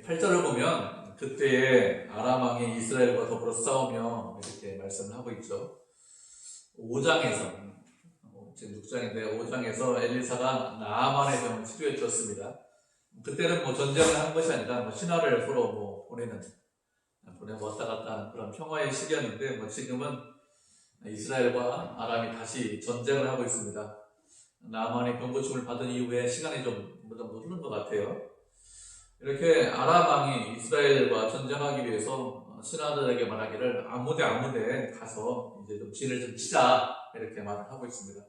8절을 보면 그때에 아람 왕이 이스라엘과 더불어 싸우며 이렇게 말씀을 하고 있죠. 5장에서 지금 6장인데 5장에서 엘리사가 나아만의 병을 치료해 주었습니다. 그때는 전쟁을 한 것이 아니라 신하를 서로 보내고 왔다 갔다 하는 그런 평화의 시기였는데 지금은 이스라엘과 아람이 다시 전쟁을 하고 있습니다. 나아만이 병 고침을 받은 이후에 시간이 좀 어느 정도 흐른 것 같아요. 이렇게 아람 왕이 이스라엘과 전쟁하기 위해서 신하들에게 말하기를 아무데 가서 이제 좀 진을 좀 치자 이렇게 말을 하고 있습니다.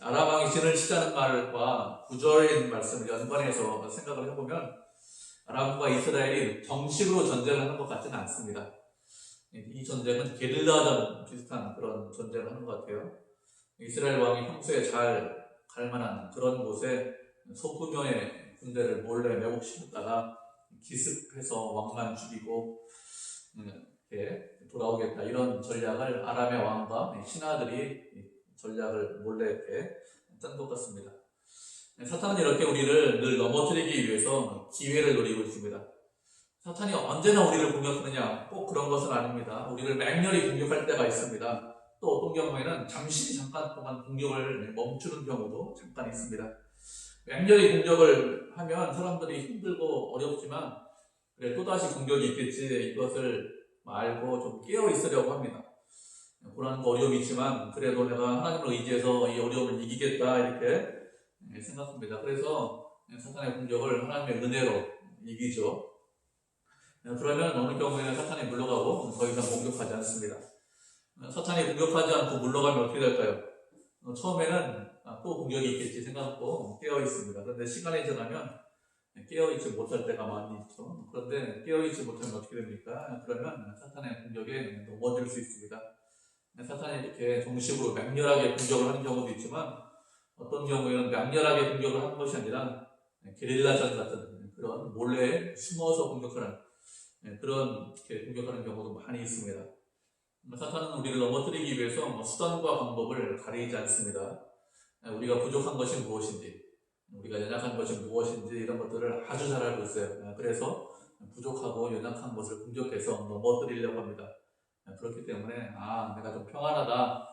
아람 왕이 진을 치자는 말과 구절인 말씀을 연관해서 생각을 해보면 아람과 이스라엘이 정식으로 전쟁을 하는 것 같지는 않습니다. 이 전쟁은 게릴라전 비슷한 그런 전쟁을 하는 것 같아요. 이스라엘 왕이 평소에 잘 갈 만한 그런 곳에 소규모의 군대를 몰래 매복시켰다가 기습해서 왕만 죽이고 이렇게 돌아오겠다, 이런 전략을 아람의 왕과 신하들이 전략을 몰래 이렇게 짠 것 같습니다. 사탄은 이렇게 우리를 늘 넘어뜨리기 위해서 기회를 노리고 있습니다. 사탄이 언제나 우리를 공격하느냐? 꼭 그런 것은 아닙니다. 우리를 맹렬히 공격할 때가 있습니다. 또 어떤 경우에는 잠깐 동안 공격을 멈추는 경우도 잠깐 있습니다. 맹렬히 공격을 하면 사람들이 힘들고 어렵지만 그래 또다시 공격이 있겠지, 이것을 알고 좀 깨어 있으려고 합니다. 고난과 어려움이 있지만 그래도 내가 하나님을 의지해서 이 어려움을 이기겠다 이렇게 생각합니다. 그래서 사탄의 공격을 하나님의 은혜로 이기죠. 그러면 어느 경우에는 사탄이 물러가고 더 이상 공격하지 않습니다. 사탄이 공격하지 않고 물러가면 어떻게 될까요? 처음에는 또 공격이 있겠지 생각하고 깨어 있습니다. 그런데 시간이 지나면 깨어있지 못할 때가 많이 있죠. 그런데 깨어있지 못하면 어떻게 됩니까? 그러면 사탄의 공격에 넘어질 수 있습니다. 사탄이 이렇게 정식으로 맹렬하게 공격을 하는 경우도 있지만 어떤 경우에는 맹렬하게 공격을 하는 것이 아니라 게릴라전 같은 그런 몰래 숨어서 공격하는 그런 공격하는 경우도 많이 있습니다. 사탄은 우리를 넘어뜨리기 위해서 수단과 방법을 가리지 않습니다. 우리가 부족한 것이 무엇인지, 우리가 연약한 것이 무엇인지 이런 것들을 아주 잘 알고 있어요. 그래서 부족하고 연약한 것을 공격해서 넘어뜨리려고 합니다. 그렇기 때문에 내가 좀 평안하다,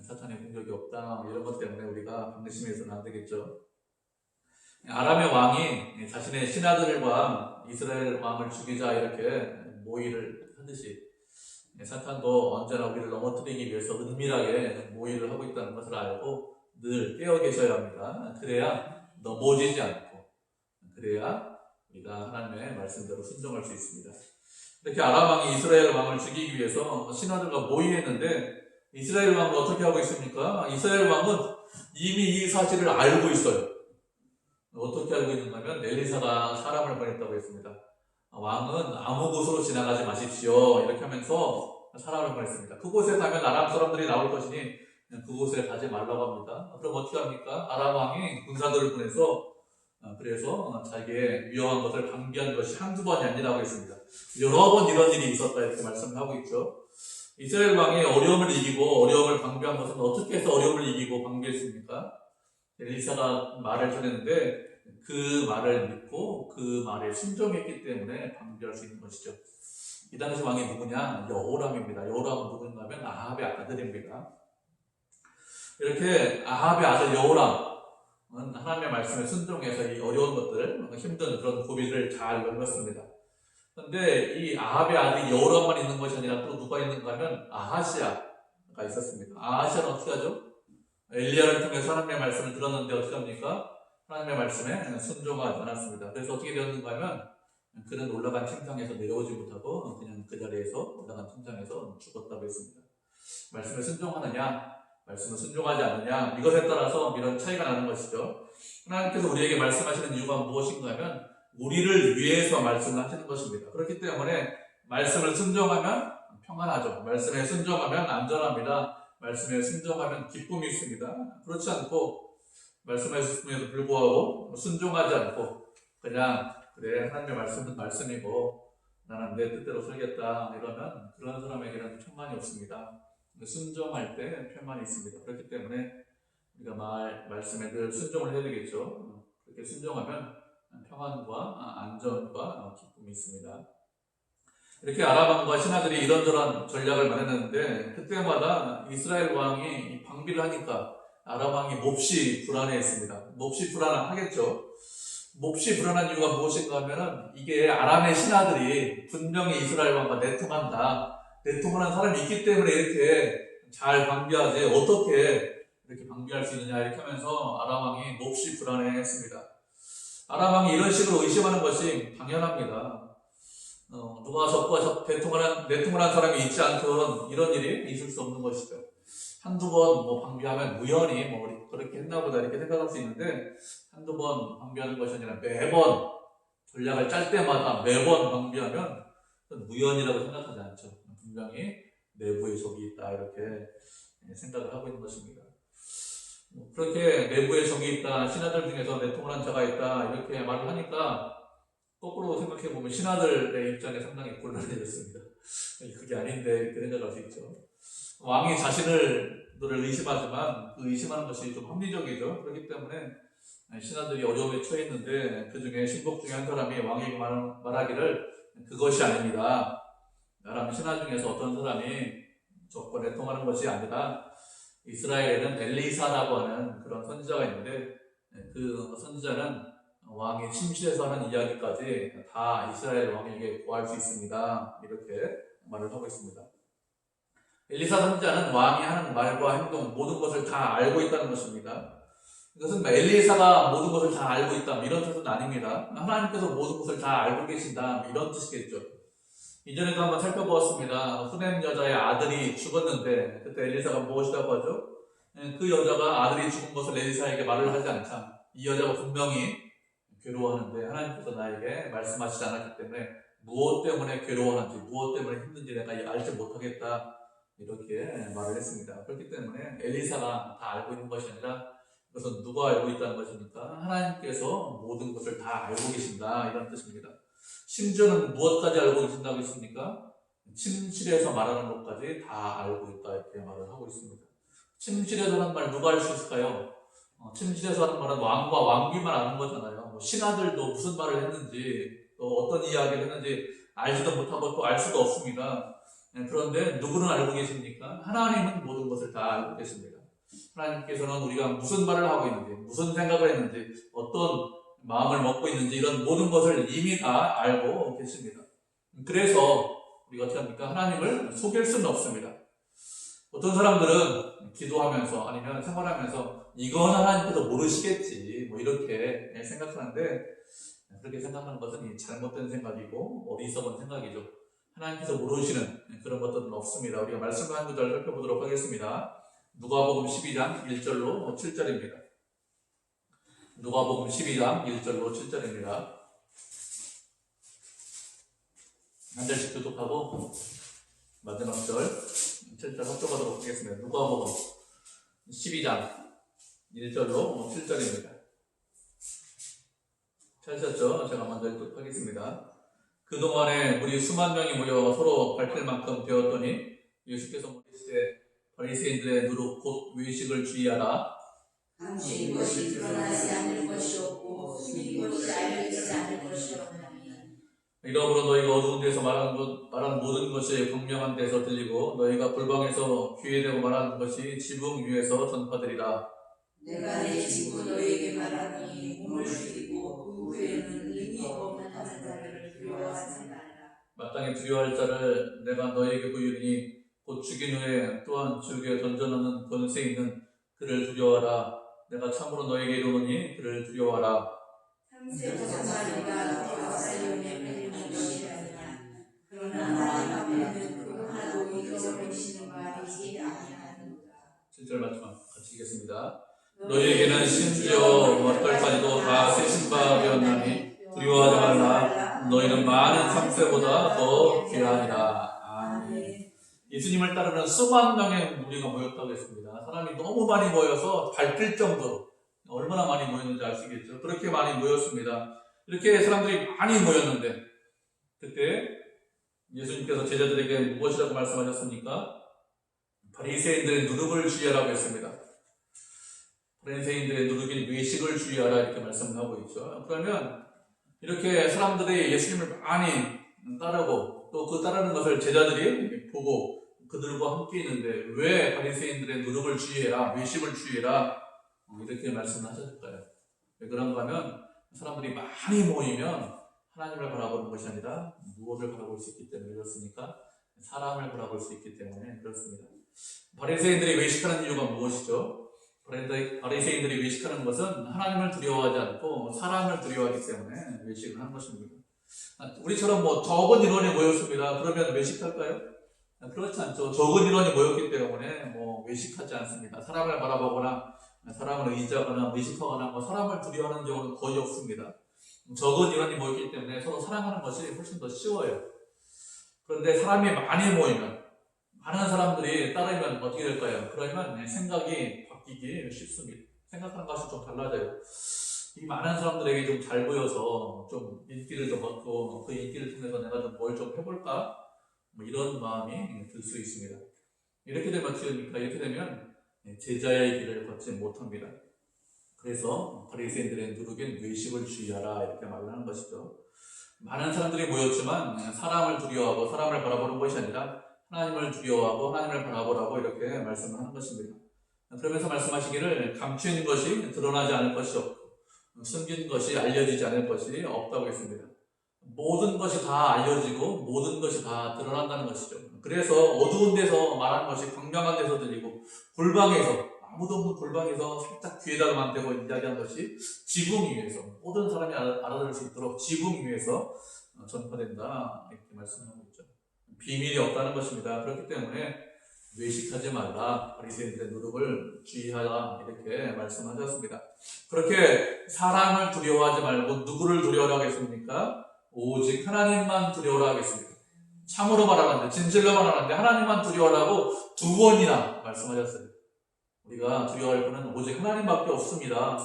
사탄의 공격이 없다, 이런 것 때문에 우리가 방심해서는 안 되겠죠. 아람의 왕이 자신의 신하들과 이스라엘 왕을 죽이자 이렇게 모의를 하듯이 사탄도 언제나 우리를 넘어뜨리기 위해서 은밀하게 모의를 하고 있다는 것을 알고 늘 깨어 계셔야 합니다. 그래야 넘어지지 않고, 그래야 우리가 하나님의 말씀대로 순종할 수 있습니다. 이렇게 아람 왕이 이스라엘 왕을 죽이기 위해서 신하들과 모의했는데 이스라엘 왕은 어떻게 하고 있습니까? 이스라엘 왕은 이미 이 사실을 알고 있어요. 어떻게 알고 있는가 하면 엘리사가 사람을 보냈다고 했습니다. 왕은 아무 곳으로 지나가지 마십시오 이렇게 하면서 사람을 보냈습니다. 그곳에 가면 아람 사람들이 나올 것이니 그곳에 가지 말라고 합니다. 그럼 어떻게 합니까? 아람 왕이 군사들을 보내서 그래서 자기의 위험한 것을 방비한 것이 한두 번이 아니라고 했습니다. 여러 번 이런 일이 있었다 이렇게 말씀을 하고 있죠. 이스라엘 왕이 어려움을 이기고 어려움을 방비한 것은 어떻게 해서 어려움을 이기고 방비했습니까? 엘리사가 말을 전했는데 그 말을 믿고 그 말에 순종했기 때문에 방비할 수 있는 것이죠. 이 당시 왕이 누구냐? 여호람입니다. 여호람은 누군가 하면 아합의 아들입니다. 이렇게 아합의 아들 여호람은 하나님의 말씀에 순종해서 이 어려운 것들, 힘든 그런 고비를 잘 넘겼습니다. 그런데 이 아합의 아들 여호람만 있는 것이 아니라 또 누가 있는가 하면 아하시아가 있었습니다. 아하시아는 어떻게 하죠? 엘리야를 통해서 하나님의 말씀을 들었는데 어떻게 합니까? 하나님의 말씀에 순종하지 않았습니다. 그래서 어떻게 되었는가 하면 그는 올라간 침상에서 내려오지 못하고 그냥 그 자리에서 올라간 침상에서 죽었다고 했습니다. 말씀에 순종하느냐, 말씀을 순종하지 않느냐, 이것에 따라서 이런 차이가 나는 것이죠. 하나님께서 우리에게 말씀하시는 이유가 무엇인가 하면 우리를 위해서 말씀을 하시는 것입니다. 그렇기 때문에 말씀을 순종하면 평안하죠. 말씀에 순종하면 안전합니다. 말씀에 순종하면 기쁨이 있습니다. 그렇지 않고 말씀하셨음에도 불구하고 순종하지 않고 그냥 그래 하나님의 말씀은 말씀이고 나는 내 뜻대로 살겠다 이러면 그런 사람에게는 평안이 없습니다. 순종할 때 평안이 있습니다. 그렇기 때문에 우리가 말씀에 늘 순종을 해야 되겠죠. 그렇게 순종하면 평안과 안전과 기쁨이 있습니다. 이렇게 아람왕과 신하들이 이런저런 전략을 마련했는데 그때마다 이스라엘 왕이 방비를 하니까 아람 왕이 몹시 불안해했습니다. 몹시 불안하겠죠. 몹시 불안한 이유가 무엇인가 하면은 이게 아람의 신하들이 분명히 이스라엘 왕과 내통한다. 내통하는 사람이 있기 때문에 이렇게 잘 방비하지 어떻게 이렇게 방비할 수 있느냐 이렇게 하면서 아람 왕이 몹시 불안해했습니다. 아람 왕이 이런 식으로 의심하는 것이 당연합니다. 누가 적과 내통을 한 사람이 있지 않던 이런 일이 있을 수 없는 것이죠. 한두 번 방비하면 우연히 그렇게 했나 보다 이렇게 생각할 수 있는데 한두 번 방비하는 것이 아니라 매번 전략을 짤 때마다 매번 방비하면 우연이라고 생각하지 않죠. 분명히 내부에 적이 있다 이렇게 생각을 하고 있는 것입니다. 그렇게 내부에 적이 있다, 신하들 중에서 내통을 한 자가 있다 이렇게 말을 하니까 거꾸로 생각해보면 신하들의 입장에 상당히 곤란해졌습니다. 그게 아닌데 이렇게 생각할 수 있죠. 왕이 자신을 의심하지만 그 의심하는 것이 좀 합리적이죠. 그렇기 때문에 신하들이 어려움에 처했는데 그 중에 신복 중에 한 사람이 왕에게 말하기를 그것이 아닙니다. 아람 신하 중에서 어떤 사람이 적과 내통하는 것이 아니라 이스라엘에는 엘리사라고 하는 그런 선지자가 있는데 그 선지자는 왕이 침실에서 하는 이야기까지 다 이스라엘 왕에게 구할 수 있습니다. 이렇게 말을 하고 있습니다. 엘리사 선지자는 왕이 하는 말과 행동 모든 것을 다 알고 있다는 것입니다. 이것은 엘리사가 모든 것을 다 알고 있다 이런 뜻은 아닙니다. 하나님께서 모든 것을 다 알고 계신다 이런 뜻이겠죠. 이전에도 한번 살펴보았습니다. 후넴 여자의 아들이 죽었는데 그때 엘리사가 무엇이라고 하죠? 그 여자가 아들이 죽은 것을 엘리사에게 말을 하지 않자 이 여자가 분명히 괴로워하는데 하나님께서 나에게 말씀하시지 않았기 때문에 무엇 때문에 괴로워하는지 무엇 때문에 힘든지 내가 알지 못하겠다 이렇게 말을 했습니다. 그렇기 때문에 엘리사가 다 알고 있는 것이 아니라 그것은 누가 알고 있다는 것입니까? 하나님께서 모든 것을 다 알고 계신다 이런 뜻입니다. 심지어는 무엇까지 알고 계신다고 했습니까? 침실에서 말하는 것까지 다 알고 있다 이렇게 말을 하고 있습니다. 침실에서 하는 말 누가 알 수 있을까요? 침실에서 하는 말은 왕과 왕비만 아는 거잖아요. 신하들도 무슨 말을 했는지 또 어떤 이야기를 했는지 알지도 못하고 또 알 수도 없습니다. 그런데 누구는 알고 계십니까? 하나님은 모든 것을 다 알고 계십니다. 하나님께서는 우리가 무슨 말을 하고 있는지 무슨 생각을 했는지 어떤 마음을 먹고 있는지 이런 모든 것을 이미 다 알고 계십니다. 그래서 우리가 어떻게 합니까? 하나님을 속일 수는 없습니다. 어떤 사람들은 기도하면서 아니면 생활하면서 이건 하나님께서 모르시겠지 이렇게 생각하는데 그렇게 생각하는 것은 잘못된 생각이고 어리석은 생각이죠. 하나님께서 모르시는 그런 것들은 없습니다. 우리가 말씀을 한 구절 살펴보도록 하겠습니다. 누가복음 12장 1절로 7절입니다. 누가복음 12장 1절로 7절입니다. 한 절씩 교독하고 마지막 절 7절 합독하도록 하겠습니다. 누가복음 12장 1절로 7절입니다. 찾으셨죠? 제가 먼저 읽도록하겠습니다. 그동안에 우리 수만 명이 모여 서로 밝힐 만큼 되었더니 예수께서 물으시되 바리새인들의 누룩 곧 외식을 주의하라. 감추인 것이 드러나지 않을 것이 없고 숨긴 것이 알려지지 않을 것이 없나니 이러므로 너희가 어두운 데서 말하는 모든 것이 분명한 데서 들리고 너희가 불방에서 귀에 대고 말하는 것이 지붕 위에서 전파되리라. 내가 내 친구 너희에게 말하니 몸을 죽이고 그 후에는 의미 없는 하는 자를 두려워하지 말라. 마땅히 두려워할 자를 내가 너희에게 보이니 곧 죽인 후에 또한 지옥에 던져놓는 권세 있는 그를 두려워하라. 내가 참으로 너희에게 이르노니 그를 두려워하라. 삼세도 사마리가 박사용에 팔리는 것이 아니냐. 그러나 하나님 앞에는 그 하나도 잊어버리시는 말이지 아니하는도다. 7절 말씀 같이 읽겠습니다. 너희에게는 심지어 어떨까지도 다 세신 바 되었나니 두려워하지 말라. 너희는 많은 참새보다 더 귀하니라. 아멘. 예수님을 따르는 수만 명의 무리가 모였다고 했습니다. 사람이 너무 많이 모여서 밟힐 정도로 얼마나 많이 모였는지 알 수 있겠죠. 그렇게 많이 모였습니다. 이렇게 사람들이 많이 모였는데 그때 예수님께서 제자들에게 무엇이라고 말씀하셨습니까? 바리새인들의 누룩을 주의하라고 했습니다. 바리새인들의 누룩인 외식을 주의하라 이렇게 말씀을 하고 있죠. 그러면 이렇게 사람들이 예수님을 많이 따르고 또 그 따르는 것을 제자들이 보고 그들과 함께 있는데 왜 바리새인들의 누룩을 주의해라, 외식을 주의해라 이렇게 말씀을 하셨을까요? 왜 그런가 하면 사람들이 많이 모이면 하나님을 바라보는 것이 아니라 무엇을 바라볼 수 있기 때문에 그렇습니까? 사람을 바라볼 수 있기 때문에 그렇습니다. 바리새인들이 외식하는 이유가 무엇이죠? 바리새인들이 외식하는 것은 하나님을 두려워하지 않고 사람을 두려워하기 때문에 외식을 하는 것입니다. 우리처럼 적은 인원이 모였습니다. 그러면 외식할까요? 그렇지 않죠. 적은 인원이 모였기 때문에 외식하지 않습니다. 사람을 바라보거나 사람을 의지하거나 의식하거나 사람을 두려워하는 경우는 거의 없습니다. 적은 인원이 모였기 때문에 서로 사랑하는 것이 훨씬 더 쉬워요. 그런데 사람이 많이 모이면 많은 사람들이 따르면 어떻게 될까요? 그러면 생각이 바뀌기 쉽습니다. 생각하는 것이 좀 달라져요. 이 많은 사람들에게 좀 잘 보여서 좀 인기를 좀 얻고 그 인기를 통해서 내가 좀 뭘 좀 해볼까? 이런 마음이 들 수 있습니다. 이렇게 되면 어떻게 됩니까? 이렇게 되면 제자의 길을 걷지 못합니다. 그래서 바리새인들의 누룩인 외식을 주의하라 이렇게 말을 하는 것이죠. 많은 사람들이 모였지만 사람을 두려워하고 사람을 바라보는 것이 아니라 하나님을 두려워하고 하나님을 바라보라고 이렇게 말씀을 하는 것입니다. 그러면서 말씀하시기를 감추인 것이 드러나지 않을 것이 없고 숨긴 것이 알려지지 않을 것이 없다고 했습니다. 모든 것이 다 알려지고 모든 것이 다 드러난다는 것이죠. 그래서 어두운 데서 말하는 것이 광명한 데서 들리고 골방에서 아무도 없는 골방에서 살짝 귀에다가만 대고 이야기한 것이 지붕 위에서 모든 사람이 알아들을 수 있도록 지붕 위에서 전파된다 이렇게 말씀하고 있죠. 비밀이 없다는 것입니다. 그렇기 때문에 외식하지 말라, 바리새인들의 누룩을 주의하라 이렇게 말씀하셨습니다. 그렇게 사람을 두려워하지 말고 누구를 두려워하라 하겠습니까? 오직 하나님만 두려워라 하겠습니다. 참으로 말하는데 진실로 말하는데 하나님만 두려워라고 2번이나 말씀하셨어요. 우리가 두려워할 분은 오직 하나님밖에 없습니다.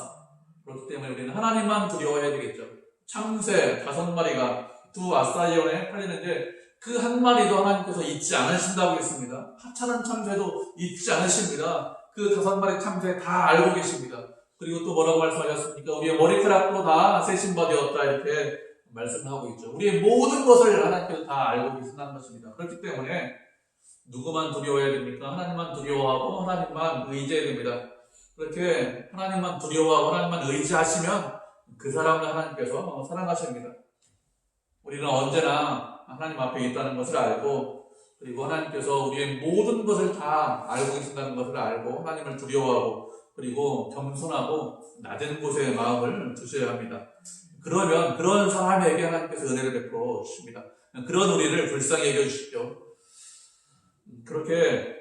그렇기 때문에 우리는 하나님만 두려워해야 되겠죠. 참새 5마리가 두 아사이온에 팔리는데 그 한 마리도 하나님께서 잊지 않으신다고 했습니다. 하찮은 참새도 잊지 않으십니다. 그 5마리 참새 다 알고 계십니다. 그리고 또 뭐라고 말씀하셨습니까? 우리의 머리카락도 다 세신 바 되었다 이렇게 말씀하고 있죠. 우리의 모든 것을 하나님께서 다 알고 계신다는 것입니다. 그렇기 때문에 누구만 두려워해야 됩니까? 하나님만 두려워하고 하나님만 의지해야 됩니다. 그렇게 하나님만 두려워하고 하나님만 의지하시면 그 사람을 하나님께서 사랑하십니다. 우리는 언제나 하나님 앞에 있다는 것을 알고 그리고 하나님께서 우리의 모든 것을 다 알고 계신다는 것을 알고 하나님을 두려워하고 그리고 겸손하고 낮은 곳에 마음을 두셔야 합니다. 그러면 그런 사람에게 하나님께서 은혜를 베풀어 주십니다. 그런 우리를 불쌍히 여겨주십시오. 그렇게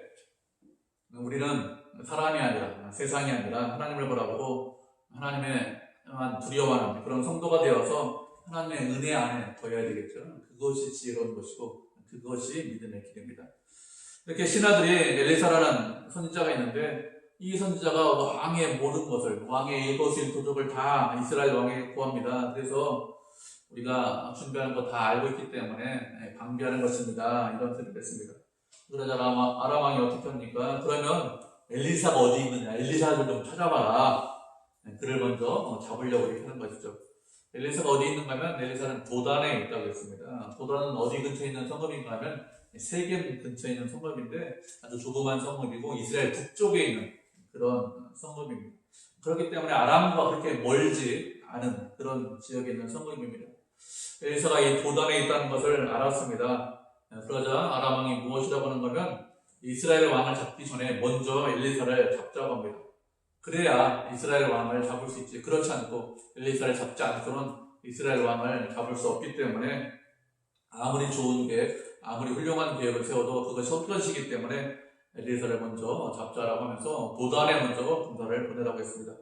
우리는 사람이 아니라 세상이 아니라 하나님을 바라보고 하나님의만 두려워하는 그런 성도가 되어서 하나님의 은혜 안에 거해야 되겠죠. 그것이 지혜로운 것이고 그것이 믿음의 길입니다. 이렇게 신하들이 엘리사라는 선지자가 있는데 이 선지자가 왕의 모든 것을 왕의 일거수일투족을 다 이스라엘 왕에게 구합니다. 그래서 우리가 준비하는 거 다 알고 있기 때문에 방비하는 것입니다. 이런 소리를 했습니다. 그러자 아람 왕이 어떻게 합니까? 그러면 엘리사가 어디 있느냐? 엘리사를 좀 찾아봐라. 그를 먼저 잡으려고 이렇게 하는 것이죠. 엘리사가 어디 있는가 하면 엘리사는 도단에 있다고 했습니다. 도단은 어디 근처에 있는 성읍인가 하면 세겜 근처에 있는 성읍인데 아주 조그만 성읍이고 이스라엘 북쪽에 있는 그런 성읍입니다. 그렇기 때문에 아람과 그렇게 멀지 않은 그런 지역에 있는 성읍입니다. 엘리사가 이 도단에 있다는 것을 알았습니다. 그러자 아람 왕이 무엇이라고 하는 거면 이스라엘 왕을 잡기 전에 먼저 엘리사를 잡자고 합니다. 그래야 이스라엘 왕을 잡을 수 있지. 그렇지 않고 엘리사를 잡지 않고는 이스라엘 왕을 잡을 수 없기 때문에 아무리 좋은 계획, 아무리 훌륭한 계획을 세워도 그것이 헛것이기 때문에 엘리사를 먼저 잡자라고 하면서 도단에 먼저 군사를 보내라고 했습니다.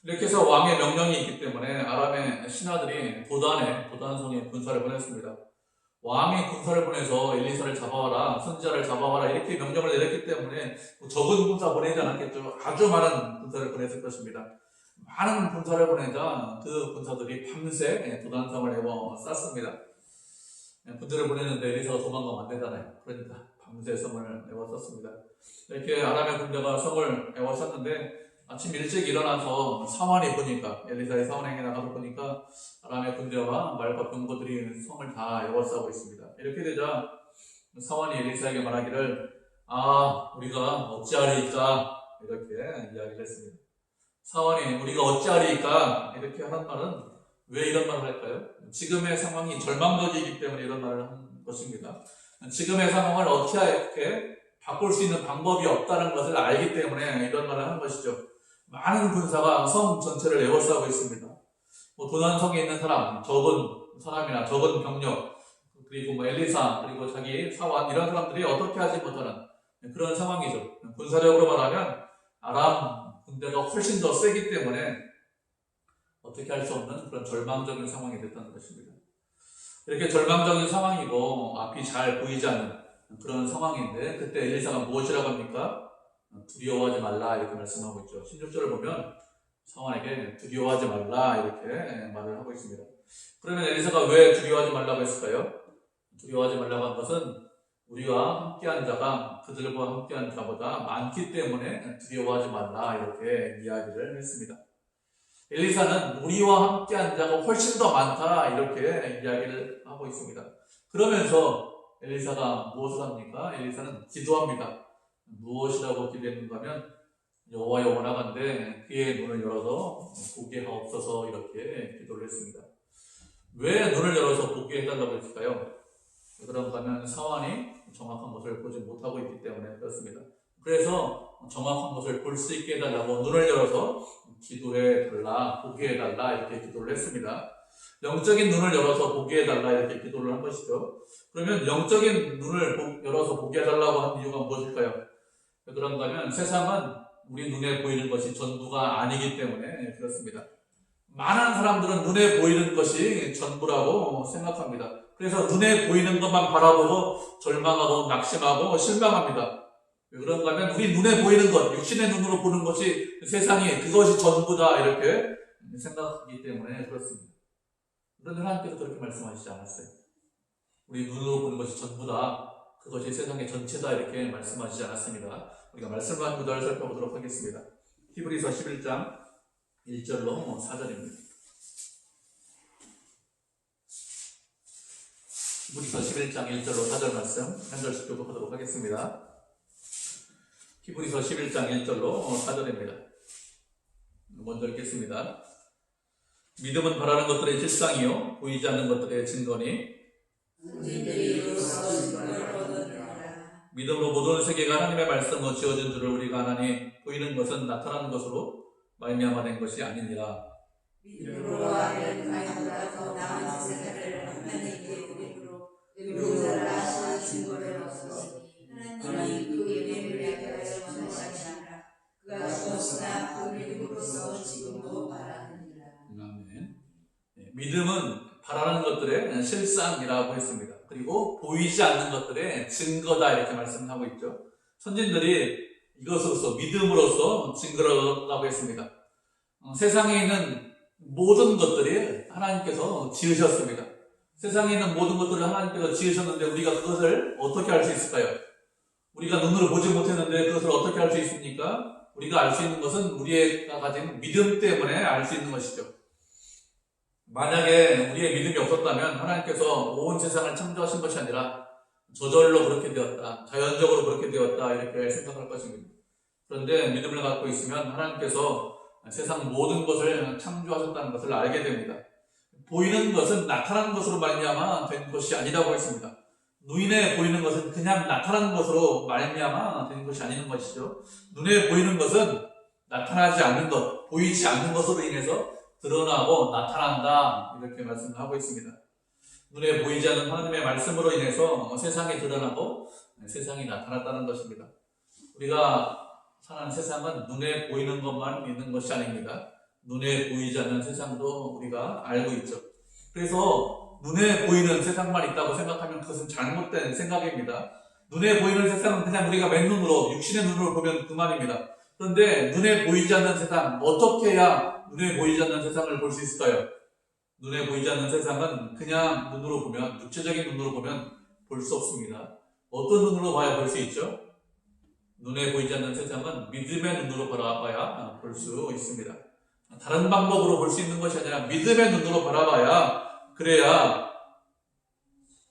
이렇게 해서 왕의 명령이 있기 때문에 아람의 신하들이 도단성에 군사를 보냈습니다. 왕이 군사를 보내서 엘리사를 잡아와라, 선지자를 잡아와라 이렇게 명령을 내렸기 때문에 적은 군사 보내지 않았겠죠. 아주 많은 군사를 보냈을 것입니다. 많은 군사를 보내자 그 군사들이 밤새 도단성을 에워쌌습니다. 군대를 보내는데 엘리사가 도망가면 안 되잖아요. 그러니까 밤새 성을 에워쌌습니다. 이렇게 아람의 군대가 성을 에워쌌는데 아침 일찍 일어나서 사원이 보니까, 엘리사의 사원에게 나가서 보니까 아람의 군대와 말과 병거들이 성을 다 에워싸고 있습니다. 이렇게 되자 사원이 엘리사에게 말하기를, 우리가 어찌하리이까, 이렇게 이야기를 했습니다. 사원이 우리가 어찌하리이까 이렇게 하는 말은 왜 이런 말을 할까요? 지금의 상황이 절망적이기 때문에 이런 말을 한 것입니다. 지금의 상황을 어떻게 바꿀 수 있는 방법이 없다는 것을 알기 때문에 이런 말을 하는 것이죠. 많은 군사가 성 전체를 에워싸고 있습니다. 도난성에 있는 사람, 적은 사람이나 적은 병력, 그리고 엘리사, 그리고 자기 사원, 이런 사람들이 어떻게 하지 못하는 그런 상황이죠. 군사력으로 말하면 아람 군대가 훨씬 더 세기 때문에 어떻게 할 수 없는 그런 절망적인 상황이 됐다는 것입니다. 이렇게 절망적인 상황이고 앞이 잘 보이지 않는 그런 상황인데, 그때 엘리사가 무엇이라고 합니까? 두려워하지 말라, 이렇게 말씀하고 있죠. 16절을 보면 사원에게 두려워하지 말라, 이렇게 말을 하고 있습니다. 그러면 엘리사가 왜 두려워하지 말라고 했을까요? 두려워하지 말라고 한 것은 우리와 함께한 자가 그들과 함께한 자보다 많기 때문에 두려워하지 말라, 이렇게 이야기를 했습니다. 엘리사는 우리와 함께한 자가 훨씬 더 많다, 이렇게 이야기를 하고 있습니다. 그러면서 엘리사가 무엇을 합니까? 엘리사는 기도합니다. 무엇이라고 기도했는가 하면, 여호와여 원하건대 그의 눈을 열어서 보게 하옵소서, 이렇게 기도를 했습니다. 왜 눈을 열어서 보게 해달라고 했을까요? 그런가 하면 사원이 정확한 것을 보지 못하고 있기 때문에 그렇습니다. 그래서 정확한 것을 볼 수 있게 해달라고 눈을 열어서 기도해달라, 보게 해달라, 이렇게 기도를 했습니다. 영적인 눈을 열어서 보게 해달라, 이렇게 기도를 한 것이죠. 그러면 영적인 눈을 열어서 보게 해달라고 한 이유가 무엇일까요? 그런가 하면 세상은 우리 눈에 보이는 것이 전부가 아니기 때문에 그렇습니다. 많은 사람들은 눈에 보이는 것이 전부라고 생각합니다. 그래서 눈에 보이는 것만 바라보고 절망하고 낙심하고 실망합니다. 왜 그런가 하면 우리 눈에 보이는 것, 육신의 눈으로 보는 것이 세상이 그것이 전부다, 이렇게 생각하기 때문에 그렇습니다. 그런데 하나님께서 그렇게 말씀하시지 않았어요. 우리 눈으로 보는 것이 전부다, 그것이 세상의 전체다, 이렇게 말씀하시지 않았습니다. 우리가 말씀만 구절을 살펴보도록 하겠습니다. 히브리서 11장 1절로 4절입니다. 히브리서 11장 1절로 4절 말씀 한 절씩 교독하도록 하겠습니다. 히브리서 11장 1절로 4절입니다. 먼저 읽겠습니다. 믿음은 바라는 것들의 실상이요 보이지 않는 것들의 증거니 믿음으로 모든 세계가 하나님의 말씀으로 지어진 줄을 우리가 아나니 보이는 것은 나타나는 것으로 말미암아 된 것이 아니니라. 믿음으로 하면 아이보다 더 나은 세상을 하나님께 우리로 용서를 하시는 증거를 얻었으니 하나님 그 예배를 위하여 원하시니라. 그가 주었으나 그 믿음으로써 지금도 바라느니라. 아멘. 믿음은 바라는 것들의 실상이라고 했습니다. 그리고 보이지 않는 것들의 증거다, 이렇게 말씀하고 있죠. 선진들이 이것으로서 믿음으로써 증거를 얻었다고 했습니다. 세상에 있는 모든 것들이 하나님께서 지으셨습니다. 세상에 있는 모든 것들을 하나님께서 지으셨는데 우리가 그것을 어떻게 알 수 있을까요? 우리가 눈으로 보지 못했는데 그것을 어떻게 알 수 있습니까? 우리가 알 수 있는 것은 우리가 가진 믿음 때문에 알 수 있는 것이죠. 만약에 우리의 믿음이 없었다면 하나님께서 온 세상을 창조하신 것이 아니라 저절로 그렇게 되었다, 자연적으로 그렇게 되었다, 이렇게 생각할 것입니다. 그런데 믿음을 갖고 있으면 하나님께서 세상 모든 것을 창조하셨다는 것을 알게 됩니다. 보이는 것은 나타나는 것으로 말미암아 된 것이 아니라고 했습니다. 눈에 보이는 것은 그냥 나타나는 것으로 말미암아 된 것이 아닌 것이죠. 눈에 보이는 것은 나타나지 않는 것, 보이지 않는 것으로 인해서 드러나고 나타난다, 이렇게 말씀을 하고 있습니다. 눈에 보이지 않는 하나님의 말씀으로 인해서 세상이 드러나고 세상이 나타났다는 것입니다. 우리가 사는 세상은 눈에 보이는 것만 있는 것이 아닙니다. 눈에 보이지 않는 세상도 우리가 알고 있죠. 그래서 눈에 보이는 세상만 있다고 생각하면 그것은 잘못된 생각입니다. 눈에 보이는 세상은 그냥 우리가 맨눈으로, 육신의 눈으로 보면 그만입니다. 그런데 눈에 보이지 않는 세상, 어떻게 해야 눈에 보이지 않는 세상을 볼 수 있을까요? 눈에 보이지 않는 세상은 그냥 눈으로 보면, 육체적인 눈으로 보면 볼 수 없습니다. 어떤 눈으로 봐야 볼 수 있죠? 눈에 보이지 않는 세상은 믿음의 눈으로 바라봐야 볼 수 있습니다. 다른 방법으로 볼 수 있는 것이 아니라 믿음의 눈으로 바라봐야 그래야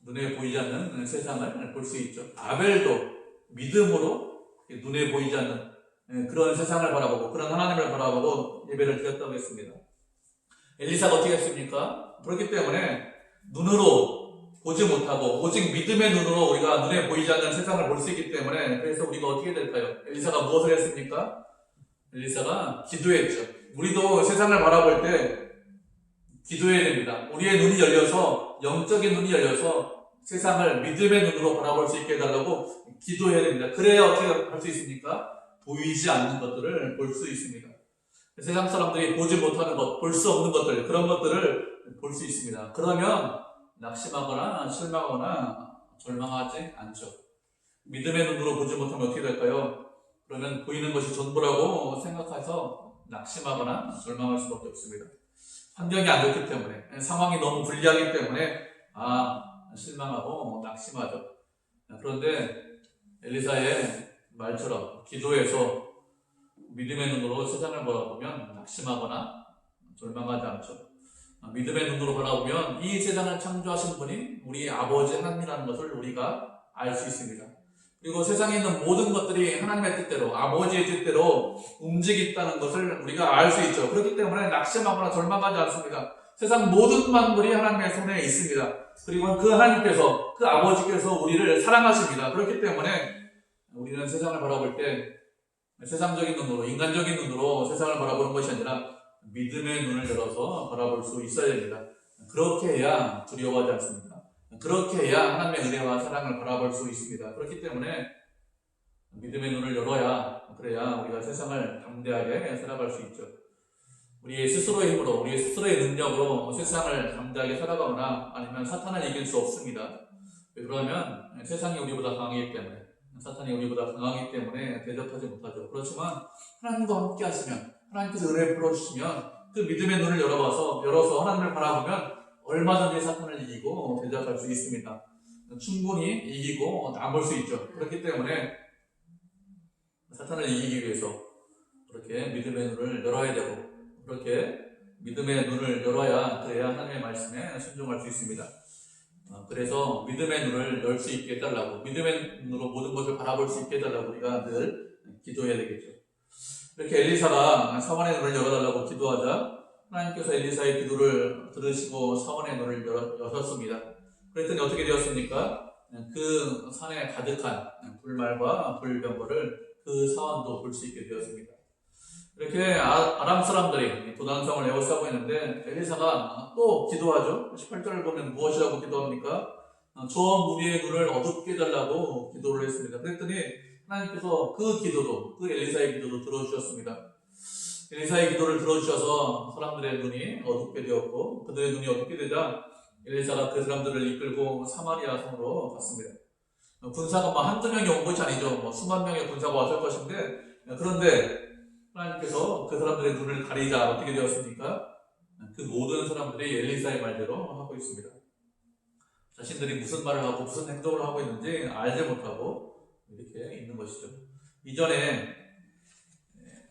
눈에 보이지 않는 세상을 볼 수 있죠. 아벨도 믿음으로 눈에 보이지 않는 그런 세상을 바라보고 그런 하나님을 바라보고 예배를 드렸다고 했습니다. 엘리사가 어떻게 했습니까? 그렇기 때문에 눈으로 보지 못하고 오직 믿음의 눈으로 우리가 눈에 보이지 않는 세상을 볼 수 있기 때문에 그래서 우리가 어떻게 될까요? 엘리사가 무엇을 했습니까? 엘리사가 기도했죠. 우리도 세상을 바라볼 때 기도해야 됩니다. 우리의 눈이 열려서 영적인 눈이 열려서 세상을 믿음의 눈으로 바라볼 수 있게 해달라고 기도해야 됩니다. 그래야 어떻게 할 수 있습니까? 보이지 않는 것들을 볼 수 있습니다. 세상 사람들이 보지 못하는 것, 볼 수 없는 것들, 그런 것들을 볼 수 있습니다. 그러면 낙심하거나 실망하거나 절망하지 않죠. 믿음의 눈으로 보지 못하면 어떻게 될까요? 그러면 보이는 것이 전부라고 생각해서 낙심하거나 절망할 수밖에 없습니다. 환경이 안 좋기 때문에, 상황이 너무 불리하기 때문에 실망하고 낙심하죠. 그런데 엘리사의 말처럼 기도해서 믿음의 눈으로 세상을 바라보면 낙심하거나 절망하지 않죠. 믿음의 눈으로 바라보면 이 세상을 창조하신 분이 우리 아버지 하나님이라는 것을 우리가 알 수 있습니다. 그리고 세상에 있는 모든 것들이 하나님의 뜻대로, 아버지의 뜻대로 움직인다는 것을 우리가 알 수 있죠. 그렇기 때문에 낙심하거나 절망하지 않습니다. 세상 모든 만물이 하나님의 손에 있습니다. 그리고 그 하나님께서, 그 아버지께서 우리를 사랑하십니다. 그렇기 때문에 우리는 세상을 바라볼 때 세상적인 눈으로, 인간적인 눈으로 세상을 바라보는 것이 아니라 믿음의 눈을 열어서 바라볼 수 있어야 됩니다. 그렇게 해야 두려워하지 않습니다. 그렇게 해야 하나님의 은혜와 사랑을 바라볼 수 있습니다. 그렇기 때문에 믿음의 눈을 열어야, 그래야 우리가 세상을 담대하게 살아갈 수 있죠. 우리의 스스로의 힘으로, 우리의 스스로의 능력으로 세상을 담대하게 살아가거나 아니면 사탄을 이길 수 없습니다. 그러면 세상이 우리보다 강하기 때문에, 사탄이 우리보다 강하기 때문에 대접하지 못하죠. 그렇지만 하나님과 함께 하시면, 하나님께서 은혜를 풀어주시면 그 믿음의 눈을 열어서 하나님을 바라보면 얼마든지 사탄을 이기고 대적할 수 있습니다. 충분히 이기고 남을 수 있죠. 그렇기 때문에 사탄을 이기기 위해서 그렇게 믿음의 눈을 열어야 되고, 그렇게 믿음의 눈을 열어야 그래야 하나님의 말씀에 순종할 수 있습니다. 그래서 믿음의 눈을 열 수 있게 해달라고, 믿음의 눈으로 모든 것을 바라볼 수 있게 해달라고 우리가 늘 기도해야 되겠죠. 이렇게 엘리사가 사원의 눈을 열어달라고 기도하자 하나님께서 엘리사의 기도를 들으시고 사원의 눈을 여셨습니다. 그랬더니 어떻게 되었습니까? 그 산에 가득한 불말과 불병거를 그 사원도 볼 수 있게 되었습니다. 이렇게 아람 사람들이 도단성을 에워싸고 있는데 엘리사가 또 기도하죠. 18절을 보면 무엇이라고 기도합니까? 저 무리의 눈을 어둡게 해달라고 기도를 했습니다. 그랬더니 하나님께서 그 엘리사의 기도도 들어주셨습니다. 엘리사의 기도를 들어주셔서 사람들의 눈이 어둡게 되었고, 그들의 눈이 어둡게 되자 엘리사가 그 사람들을 이끌고 사마리아 성으로 갔습니다. 군사가 한두 명이 온 것이 아니죠. 수만 명의 군사가 왔을 것인데, 그런데 하나님께서 그 사람들의 눈을 가리자 어떻게 되었습니까? 그 모든 사람들이 엘리사의 말대로 하고 있습니다. 자신들이 무슨 말을 하고 무슨 행동을 하고 있는지 알지 못하고 이렇게 있는 것이죠. 이전에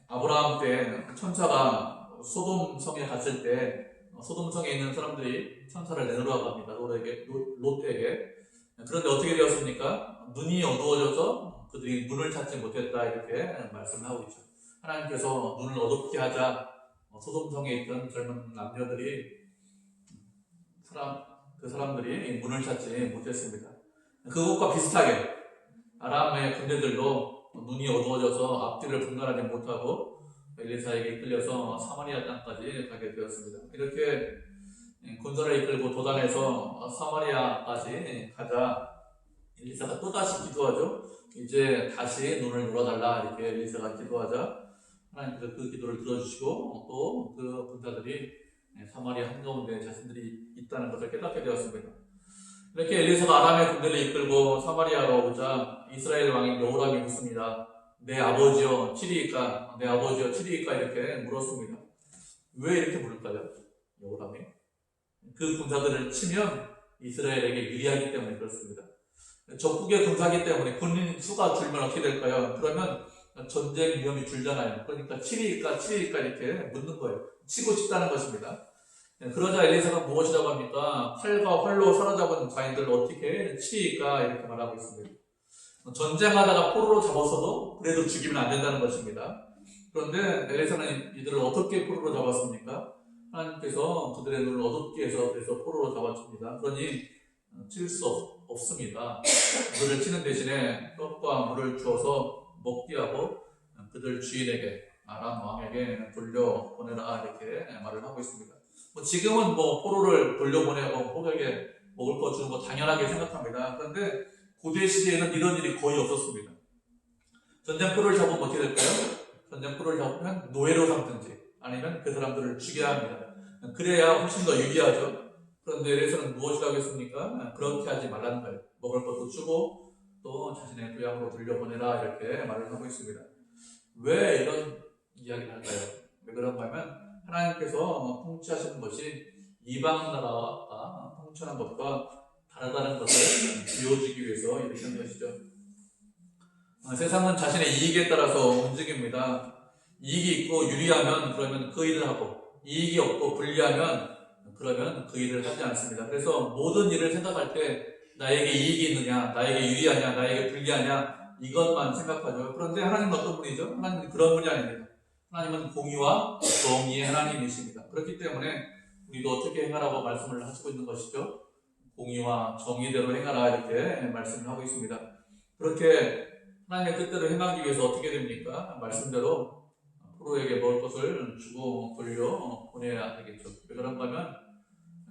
아브라함 때 천사가 소돔성에 갔을 때 소돔성에 있는 사람들이 천사를 내놓으라고 합니다. 롯에게. 그런데 어떻게 되었습니까? 눈이 어두워져서 그들이 문을 찾지 못했다 이렇게 말씀을 하고 있죠. 하나님께서 눈을 어둡게 하자 소돔성에 있던 젊은 남녀들이 그 사람들이 문을 찾지 못했습니다. 그것과 비슷하게 아람의 군대들도 눈이 어두워져서 앞뒤를 분간하지 못하고 엘리사에게 이끌려서 사마리아 땅까지 가게 되었습니다. 이렇게 군사를 이끌고 도단에서 사마리아까지 가자 엘리사가 또다시 기도하죠. 이제 다시 눈을 열어달라 이렇게 엘리사가 기도하자 하나님께서 그 기도를 들어주시고 또 그 군사들이 사마리아 한가운데 자신들이 있다는 것을 깨닫게 되었습니다. 이렇게 엘리사가 아람의 군대를 이끌고 사마리아로 오자 이스라엘 왕인 여호람이 묻습니다. 내 아버지여 치리이까 이렇게 물었습니다. 왜 이렇게 물을까요? 여호람이 그 군사들을 치면 이스라엘에게 유리하기 때문에 그렇습니다. 적국의 군사기 때문에 군인 수가 줄면 어떻게 될까요? 그러면 전쟁 위험이 줄잖아요. 그러니까 7위일까 이렇게 묻는 거예요. 치고 싶다는 것입니다. 그러자 엘리사가 무엇이라고 합니까? 칼과 활로 사로잡은 자인들을 어떻게 치리까 이렇게 말하고 있습니다. 전쟁하다가 포로로 잡았어도 그래도 죽이면 안 된다는 것입니다. 그런데 엘리사는 이들을 어떻게 포로로 잡았습니까? 하나님께서 그들의 눈을 어둡게 해서 그래서 포로로 잡아줍니다. 그러니 칠 수 없습니다. 그들을 치는 대신에 떡과 물을 주어서 먹게 하고 그들 주인에게 아람 왕에게 돌려보내라 이렇게 말을 하고 있습니다. 지금은 포로를 돌려보내고 포로에게 먹을 거 주는 거 당연하게 생각합니다. 그런데 고대 시대에는 이런 일이 거의 없었습니다. 전쟁포로를 잡으면 어떻게 될까요? 전쟁포로를 잡으면 노예로 삼든지 아니면 그 사람들을 죽여야 합니다. 그래야 훨씬 더 유리하죠. 그런데 엘리사는 무엇이라고 했습니까? 그렇게 하지 말라는 거예요. 먹을 것도 주고 또 자신의 고향으로 돌려보내라 이렇게 말을 하고 있습니다. 왜 이런 이야기를 할까요? 왜 그런가 하면 하나님께서 통치하시는 것이 이방 나라와 통치하는 것과 다르다는 것을 보여주기 위해서 이렇게 한 것이죠. 세상은 자신의 이익에 따라서 움직입니다. 이익이 있고 유리하면 그러면 그 일을 하고 이익이 없고 불리하면 그러면 그 일을 하지 않습니다. 그래서 모든 일을 생각할 때 나에게 이익이 있느냐, 나에게 유리하냐, 나에게 불리하냐 이것만 생각하죠. 그런데 하나님은 어떤 분이죠? 하나님은 그런 분이 아닙니다. 하나님은 공의와 정의의 하나님이십니다. 그렇기 때문에 우리도 어떻게 행하라고 말씀을 하시고 있는 것이죠? 공의와 정의대로 행하라 이렇게 말씀을 하고 있습니다. 그렇게 하나님의 뜻대로 행하기 위해서 어떻게 됩니까? 말씀대로 포로에게 먹을 것을 주고 돌려보내야 되겠죠. 왜 그런가 하면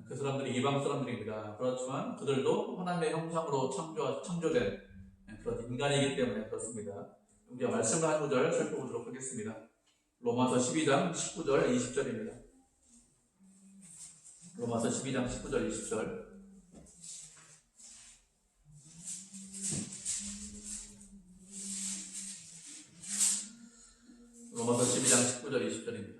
그 사람들이 이방 사람들입니다. 그렇지만 그들도 하나님의 형상으로 창조된 그런 인간이기 때문에 그렇습니다. 우리가 말씀을 한 구절 살펴보도록 하겠습니다. 로마서 12장 19절 20절입니다. 로마서 12장 19절 20절. 로마서 12장 19절 20절입니다.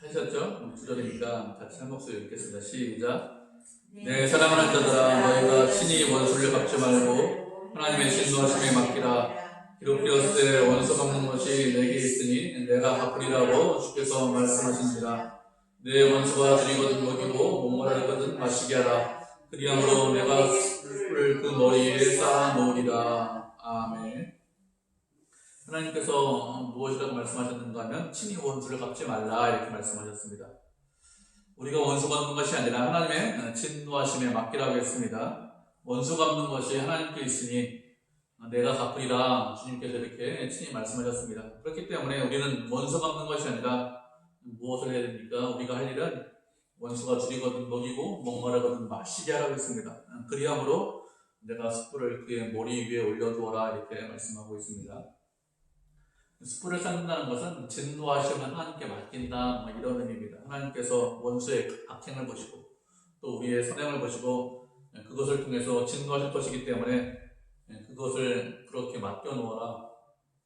하셨죠? 9절이니까 같이 한 목소리 읽겠습니다. 시작. 내 사랑하는 자들아 너희가 친히 원수를 갚지 말고 하나님의 진노하심에 맡기라. 기록되었을 때 원수 갚는 것이 내게 있으니 내가 갚으리라고 주께서 말씀하시니라. 내 원수가 줄이거든 먹이고 목마르거든 마시게 하라. 그리함으로 내가 숯불을 그 머리에 쌓아 놓으리라. 아멘. 하나님께서 무엇이라고 말씀하셨는가 하면 친히 원수를 갚지 말라 이렇게 말씀하셨습니다. 우리가 원수 갚는 것이 아니라 하나님의 진노하심에 맡기라고 했습니다. 원수 갚는 것이 하나님께 있으니 내가 갚으리라 주님께서 이렇게 친히 말씀하셨습니다. 그렇기 때문에 우리는 원수 갚는 것이 아니라 무엇을 해야 됩니까? 우리가 할 일은 원수가 줄이거든 먹이고 목마르거든 마시게 하라고 했습니다. 그리함으로 내가 숯불을 그의 머리 위에 올려두어라 이렇게 말씀하고 있습니다. 숯불을 쌓는다는 것은 진노하심을 하나님께 맡긴다 이런 의미입니다. 하나님께서 원수의 악행을 보시고 또 우리의 선행을 보시고 그것을 통해서 진노하실 것이기 때문에 그것을 그렇게 맡겨놓아라.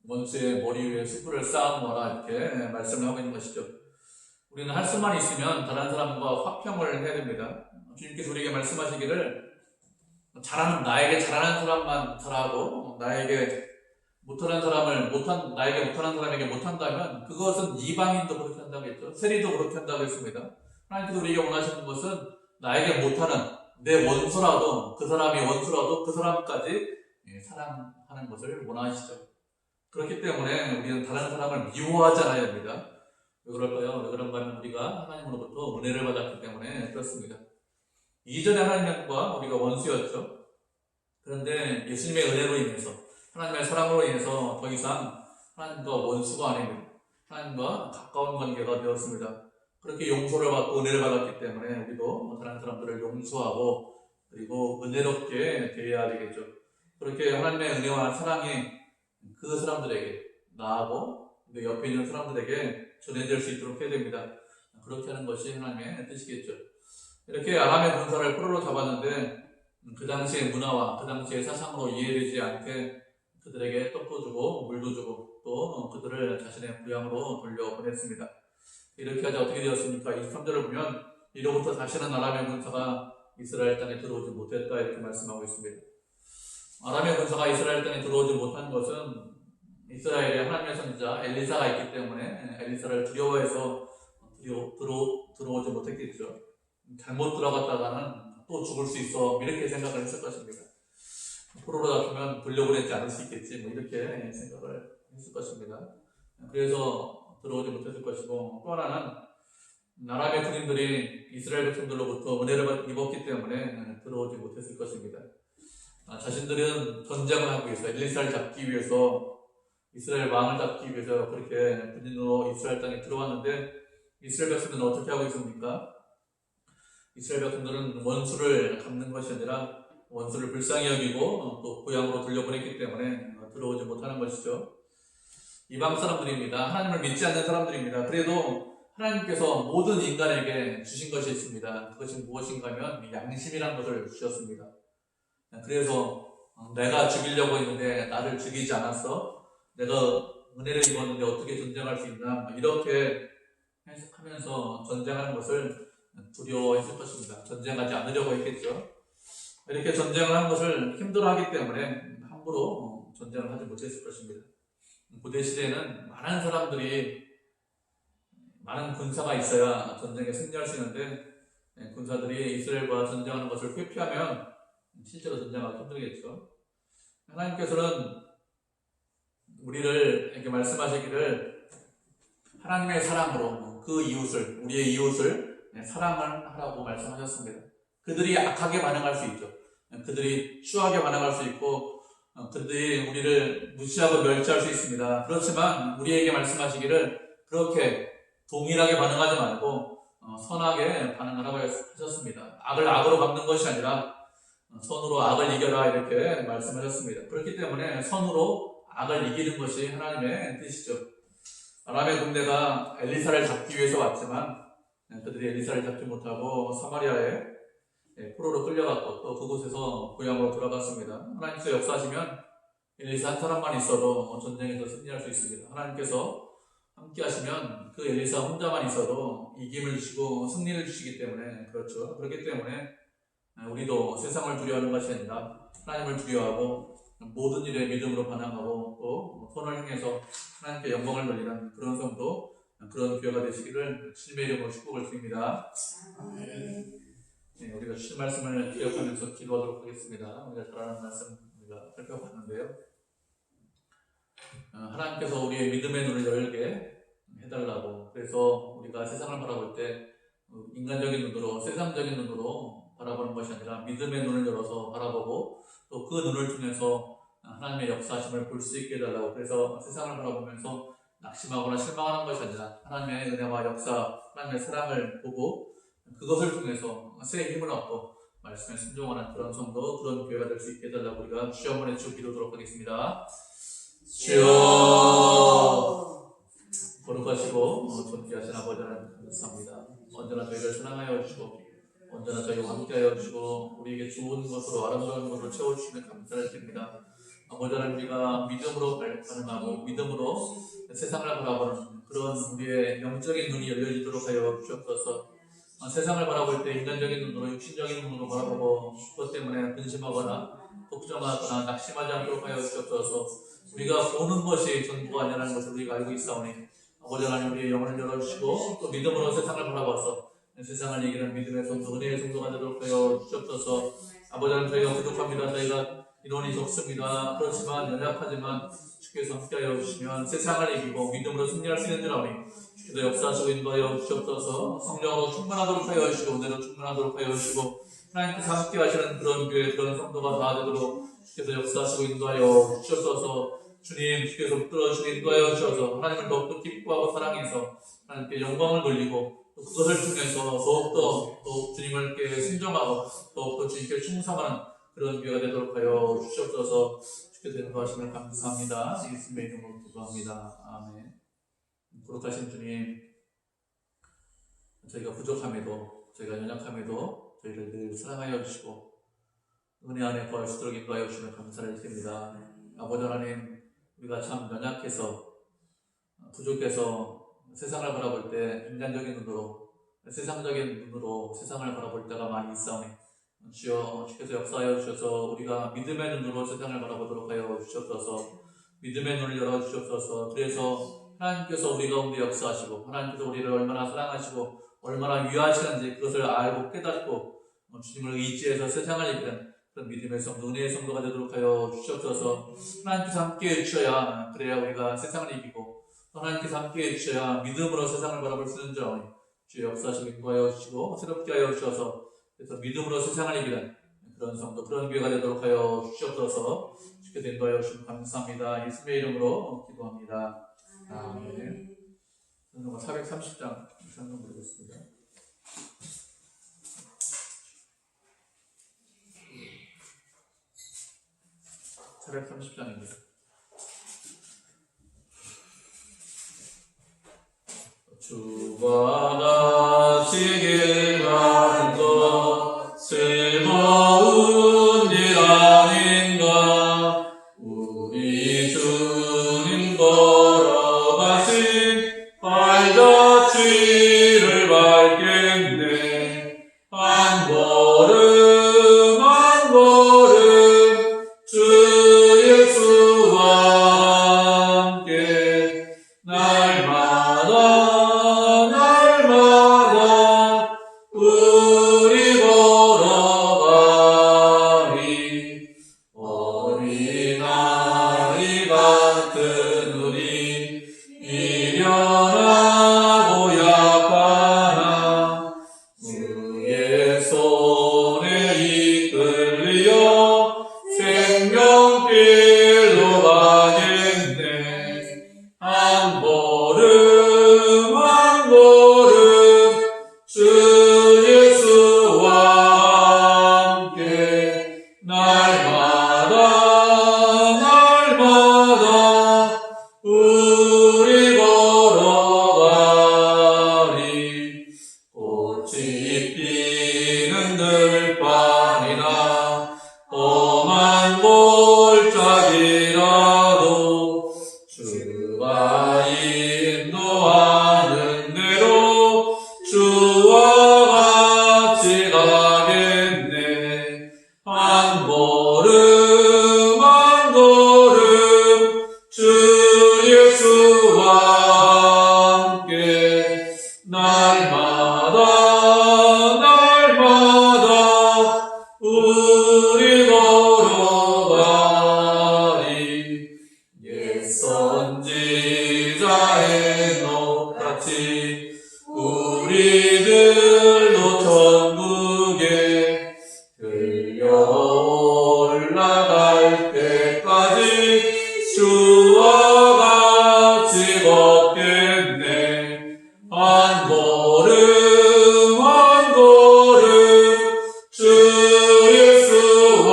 원수의 머리 위에 숯불을 쌓아놓아라 이렇게 말씀을 하고 있는 것이죠. 우리는 할 수만 있으면 다른 사람과 화평을 해야 됩니다. 주님께서 우리에게 말씀하시기를 나에게 잘하는 사람만 잘하고 나에게 못하는 사람에게 못한다면 그것은 이방인도 그렇게 한다고 했죠. 세리도 그렇게 한다고 했습니다. 하나님께서 우리에게 원하시는 것은 나에게 못하는 내 원수라도 그 사람이 원수라도 그 사람까지 사랑하는 것을 원하시죠. 그렇기 때문에 우리는 다른 사람을 미워하지 않아야 합니다. 왜 그럴까요? 왜 그런가 하면 우리가 하나님으로부터 은혜를 받았기 때문에 그렇습니다. 이전에 하나님과 우리가 원수였죠. 그런데 예수님의 은혜로 인해서 하나님의 사랑으로 인해서 더 이상 하나님과 원수가 아닙니다. 하나님과 가까운 관계가 되었습니다. 그렇게 용서를 받고 은혜를 받았기 때문에 우리도 다른 사람들을 용서하고 그리고 은혜롭게 대해야 되겠죠. 그렇게 하나님의 은혜와 사랑이 그 사람들에게 나하고 내 옆에 있는 사람들에게 전해질 수 있도록 해야 됩니다. 그렇게 하는 것이 하나님의 뜻이겠죠. 이렇게 아람의 군사를 포로로 잡았는데 그 당시의 문화와 그 당시의 사상으로 이해되지 않게 그들에게 떡도 주고 물도 주고 또 그들을 자신의 고향으로 돌려보냈습니다. 이렇게 하자 어떻게 되었습니까? 23절을 보면 이로부터 다시는 아람의 군사가 이스라엘 땅에 들어오지 못했다 이렇게 말씀하고 있습니다. 아람의 군사가 이스라엘 땅에 들어오지 못한 것은 이스라엘의 하나님의 선지자 엘리사가 있기 때문에 엘리사를 두려워해서 들어오지 못했겠죠. 잘못 들어갔다가는 또 죽을 수 있어 이렇게 생각을 했을 것입니다. 포로로 잡히면 돌려보내지 않을 수 있겠지 뭐 이렇게 생각을 했을 것입니다. 그래서 들어오지 못했을 것이고, 또 하나는 아람의 군인들이 이스라엘 백성들로부터 은혜를 입었기 때문에 들어오지 못했을 것입니다. 자신들은 전쟁을 하기 위해서, 엘리사를 잡기 위해서, 이스라엘 왕을 잡기 위해서 그렇게 군인으로 이스라엘 땅에 들어왔는데, 이스라엘 백성들은 어떻게 하고 있습니까? 이스라엘 백성들은 원수를 갚는 것이 아니라 원수를 불쌍히 여기고 또 고향으로 돌려보냈기 때문에 들어오지 못하는 것이죠. 이방 사람들입니다. 하나님을 믿지 않는 사람들입니다. 그래도 하나님께서 모든 인간에게 주신 것이 있습니다. 그것이 무엇인가 하면 양심이라는 것을 주셨습니다. 그래서 내가 죽이려고 했는데 나를 죽이지 않았어? 내가 은혜를 입었는데 어떻게 전쟁할 수 있나? 이렇게 해석하면서 전쟁하는 것을 두려워했을 것입니다. 전쟁하지 않으려고 했겠죠. 이렇게 전쟁을 한 것을 힘들어하기 때문에 함부로 전쟁을 하지 못했을 것입니다. 고대 시대에는 많은 사람들이, 많은 군사가 있어야 전쟁에 승리할 수 있는데, 군사들이 이스라엘과 전쟁하는 것을 회피하면 실제로 전쟁하기 힘들겠죠. 하나님께서는 우리에게 말씀하시기를 하나님의 사랑으로 그 이웃을, 우리의 이웃을 사랑을 하라고 말씀하셨습니다. 그들이 악하게 반응할 수 있죠. 그들이 추하게 반응할 수 있고, 그들이 우리를 무시하고 멸시할 수 있습니다. 그렇지만 우리에게 말씀하시기를 그렇게 동일하게 반응하지 말고 선하게 반응하라고 하셨습니다. 악을 악으로 갚는 것이 아니라 선으로 악을 이겨라 이렇게 말씀하셨습니다. 그렇기 때문에 선으로 악을 이기는 것이 하나님의 뜻이죠. 아람의 군대가 엘리사를 잡기 위해서 왔지만 그들이 엘리사를 잡지 못하고 사마리아에 포로로 끌려갔고 또 그곳에서 고향으로 돌아갔습니다. 하나님께서 역사하시면 엘리사 한 사람만 있어도 전쟁에서 승리할 수 있습니다. 하나님께서 함께 하시면 그 엘리사 혼자만 있어도 이김을 주시고 승리를 주시기 때문에 그렇죠. 그렇기 때문에 우리도 세상을 두려워하는 것이 아니라 하나님을 두려워하고 모든 일에 믿음으로 반응하고 또 선을 행해서 하나님께 영광을 돌리는 그런 성도, 그런 교회가 되시기를 주님의 이름으로 축복을 드립니다. 우리가 주신 말씀을 기억하면서 기도하도록 하겠습니다. 우리가 잘 아는 말씀 우리가 살펴봤는데요. 하나님께서 우리의 믿음의 눈을 열게 해달라고, 그래서 우리가 세상을 바라볼 때 인간적인 눈으로, 세상적인 눈으로 바라보는 것이 아니라 믿음의 눈을 열어서 바라보고 또 그 눈을 통해서 하나님의 역사하심을 볼 수 있게 해달라고, 그래서 세상을 바라보면서 낙심하거나 실망하는 것이 아니라 하나님의 은혜와 역사, 하나님의 사랑을 보고 그것을 통해서 새 힘을 얻고 말씀에 순종하는 그런 성도, 그런 교회가 될 수 있게 해달라고 우리가 주여 한번 외치고 기도하도록 하겠습니다. 주여, 거룩하시고 존귀하신 아버지 하나님 감사합니다. 언제나 저희를 사랑하여 주시고 언제나 저희와 함께하여 주시고 우리에게 좋은 것으로, 아름다운 것으로 채워주시는 감사를 드립니다. 아버지 하나님, 우리가 믿음으로 반응하고 믿음으로 세상을 바라보는 그런 우리의 영적인 눈이 열려지도록 하여 주옵소서. 세상을 바라볼 때 인간적인 눈으로, 육신적인 눈으로 바라보고 그것 때문에 근심하거나 걱정하거나 낙심하지 않도록 하여 주옵소서. 우리가 보는 것이 전부가 아니라는 것을 우리가 알고 있사오니 아버지 하나님, 우리의 영혼을 열어주시고 또 믿음으로 세상을 바라봐서 세상을 이기는 믿음의 성도, 은혜의 성도가 되도록 하여 주옵소서. 아버지 하나님, 저희가 부족합니다. 저희가 인원이 적습니다. 그렇지만 연약하지만 주께서 함께하여 주시면 세상을 이기고 믿음으로 승리할 수 있는 줄 아오니 주께서 역사하시고 인도하여 주옵소서. 성령으로 충만하도록 하여 주시고 은혜로 충만하도록 하여 주시고 하나님께서 함께 하시는 그런 교회, 그런 성도가 다 되도록 주께서 역사하시고 인도하여 주옵소서. 주님, 주께서 붙들어주시고 인도하여 주셔서 하나님을 더욱더 기뻐하고 사랑해서 하나님께 영광을 돌리고 또 그것을 통해서 더욱더 주님께 순종하고 더욱더 주님께 충성하는 그런 교회가 되도록 하여 주옵소서. 주께서 인도하심을 감사합니다. 예수님의 이름으로 기도합니다. 아멘. 거룩하신 주님, 저희가 부족함에도, 저희가 연약함에도 저희를 늘 사랑하여 주시고 은혜 안에 거할 수 있도록 인도하여 주시면 감사를 드립니다. 아버지 하나님, 우리가 참 연약해서 부족해서 세상을 바라볼 때 인간적인 눈으로, 세상적인 눈으로 세상을 바라볼 때가 많이 있사오니 주여 주께서 역사하여 주셔서 우리가 믿음의 눈으로 세상을 바라보도록 하여 주시옵소서. 믿음의 눈을 열어주시옵소서. 그래서 하나님께서 우리 가운데 역사하시고 하나님께서 우리를 얼마나 사랑하시고 얼마나 위하시는지 그것을 알고 깨닫고 주님을 의지해서 세상을 이기는 그런 믿음의 성도, 은혜의 성도가 되도록 하여 주시옵소서. 하나님께서 함께해 주셔야 그래야 우리가 세상을 이기고 하나님께서 함께해 주셔야 믿음으로 세상을 바라볼 수 있는 점 주의 역사하시고 인도하여 주시고 새롭게 하여 주셔서 그래서 믿음으로 세상을 이기는 그런 성도, 그런 교회가 되도록 하여 주시옵소서. 주께서 인도하여 주시면 감사합니다. 예수님의 이름으로 기도합니다. 아멘. 저는 430장 한번 부르겠습니다. 430장입니다. 주가 하시길 바른 것 즐거운 일 아닌가. 우리 주님 걸어가신 발자취를 밟겠네. 한 걸음 한 걸음 주 예수와 함께 날마다 우리 걸어가리. 어린아이 같은 우리 미련하고 약하나 주의 손에 이끌려 생명길로 가겠네. 한 걸음 한 걸음 주 예수와 함께 날마다 우리 걸어가리. 꽃이 피는 들판이나 험한 골짜기라도 주가 인도하는 대로 주와 같이 가겠네. 한 걸음 한 걸음 주 예수와 함께 날마다 우리 걸어가리. 옛 선지자의 녹같이 우리들도 천국에 들려 올라갈 때까지 주와 같이 걷겠네. 한 걸음 한 걸음 주 예수와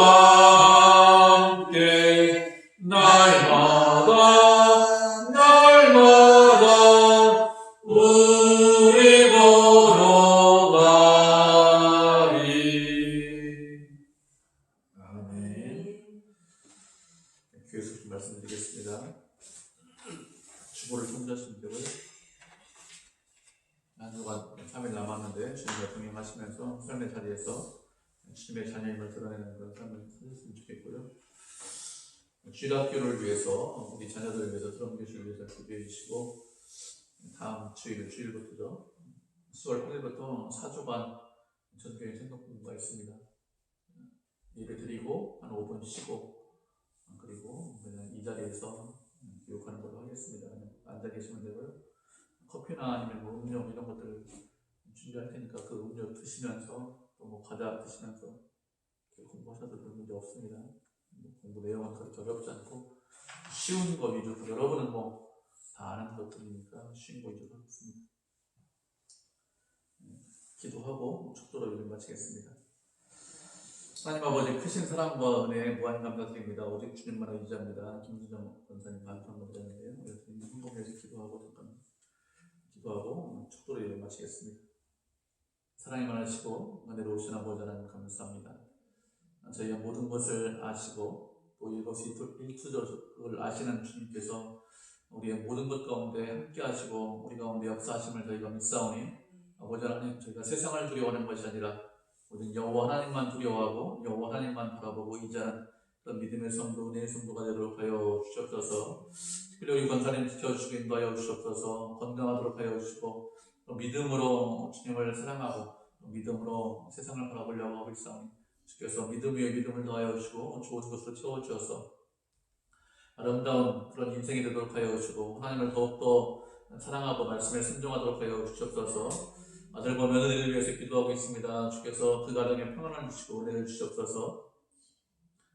함께 날마다 우리 걸어가리. 아멘. 교회 소식 말씀드리겠습니다. 주보를 통제하시면 되고요. 한 주간 3일 남았는데 주님과 동행하시면서 삶의 자리에서 주님의 자녀임을 드러내는 그런 삶을 사셨으면 좋겠고요. 주일학교를 위해서 우리 자녀들을 위해서 드럼교실을 위해서 기도해 주시고 다음 주일부터죠. 10월 8일부터 4주간 전교인 생각 공부가 있습니다. 예배 드리고 한 5분 쉬고 그리고 그냥 이 자리에서 교육하는 걸로 하겠습니다. 앉아 계시면 되고요. 커피나 아니면 뭐 음료 이런 것들을 준비할 테니까 그 음료 드시면서 또 뭐 과자 드시면서 공부하셔도 별 문제 없습니다. 공부 내용은 그렇게 어렵지 않고 쉬운 거 위주로 여러분은 뭐 다 아는 것들이니까 쉬운 거 위주로 하겠습니다. 기도하고 축도로 예배 마치겠습니다. 하나님 아버지 크신 사랑과 은혜에 무한 감사드립니다. 오직 주님만 의지합니다. 김수정 권사님 감사합니다. 성공해서 기도하고 축도로 예배 마치겠습니다. 사랑이 많으시고 은혜로우신 아버지 하나님 감사합니다. 저희가 모든 것을 아시고 또 이것이 일투족을 아시는 주님께서 우리의 모든 것 가운데 함께 하시고 우리 가운데 역사하심을 저희가 믿사오니 아버지 하나님 저희가 세상을 두려워하는 것이 아니라 우리는 여호와 하나님만 두려워하고 여호와 하나님만 바라보고 의지하는 그런 믿음의 성도, 은혜의 성도가 되도록 하여 주시옵소서. 특별히 우리 권사님 지켜주시고 인도하여 주시옵소서. 건강하도록 하여 주시고 또 믿음으로 주님을 사랑하고 믿음으로 세상을 바라보려고 하고 있사오니 주께서 믿음 위에 믿음을 더하여 주시고 좋은 것으로 채워주셔서 아름다운 그런 인생이 되도록 하여 주시고 하나님을 더욱더 사랑하고 말씀에 순종하도록 하여 주시옵소서. 아들과 며느리를 위해서 기도하고 있습니다. 주께서 그 가정에 평안을 주시고 은혜를 주시옵소서.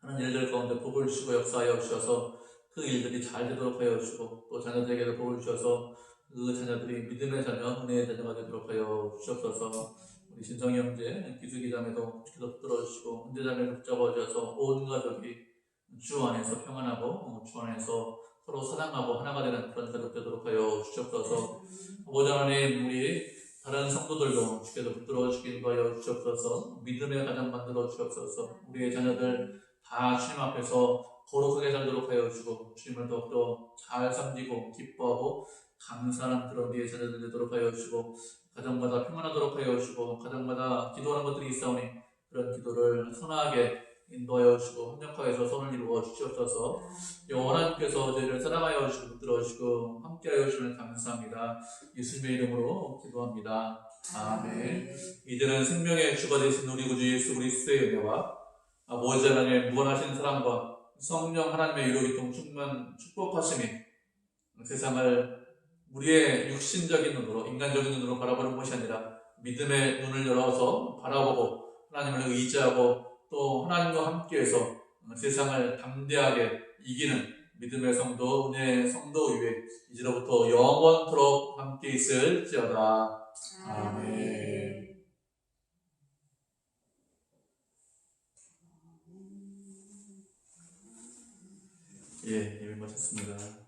하는 일들 가운데 복을 주시고 역사하여 주셔서 그 일들이 잘 되도록 하여 주시고 또 자녀들에게도 복을 주셔서 그 자녀들이 믿음의 자녀, 은혜의 자녀가 되도록 하여 주시옵소서. 우리 신성희 형제, 기숙이 자매도 기도 붙들어 주시고 hun제 자매를 붙잡아 주셔서 온 가족이 주 안에서 평안하고 주 안에서 서로 사랑하고 하나가 되는 그런 가족 되도록 하여 주시옵소서. 아버지 하나님, 우리 다른 성도들도 주께서 붙들어 주시기 하여 주시옵소서. 믿음의 가정 만들어 주옵소서. 우리의 자녀들 다 주님 앞에서 거룩하게 살도록 하여 주시고 주님을 더욱더 잘 섬기고 기뻐하고 감사하는 그런 우리의 자녀들 되도록 하여 주시고 가정마다 평안하도록 하여 주시고 가정마다 기도하는 것들이 있사오니 그런 기도를 선하게 인도하여 주시고 협력하여서 선을 이루어 주시옵소서. 여호와 하나님께서 저희를 사랑하여 주시고 붙들어 주시고 함께하여 주시면 감사합니다. 예수님의 이름으로 기도합니다. 아멘. 이제는 생명의 주가 되신 우리 구주 예수 그리스도의 은혜와 아버지 하나님의 무한하신 사랑과 성령 하나님의 유로기통 충만 축복하심이 세상을 우리의 육신적인 눈으로 인간적인 눈으로 바라보는 것이 아니라 믿음의 눈을 열어서 바라보고 하나님을 의지하고 또 하나님과 함께해서 세상을 담대하게 이기는 믿음의 성도, 은혜의 성도 위에 이제로부터 영원토록 함께 있을지어다. 아멘. 예, 예배 마쳤습니다.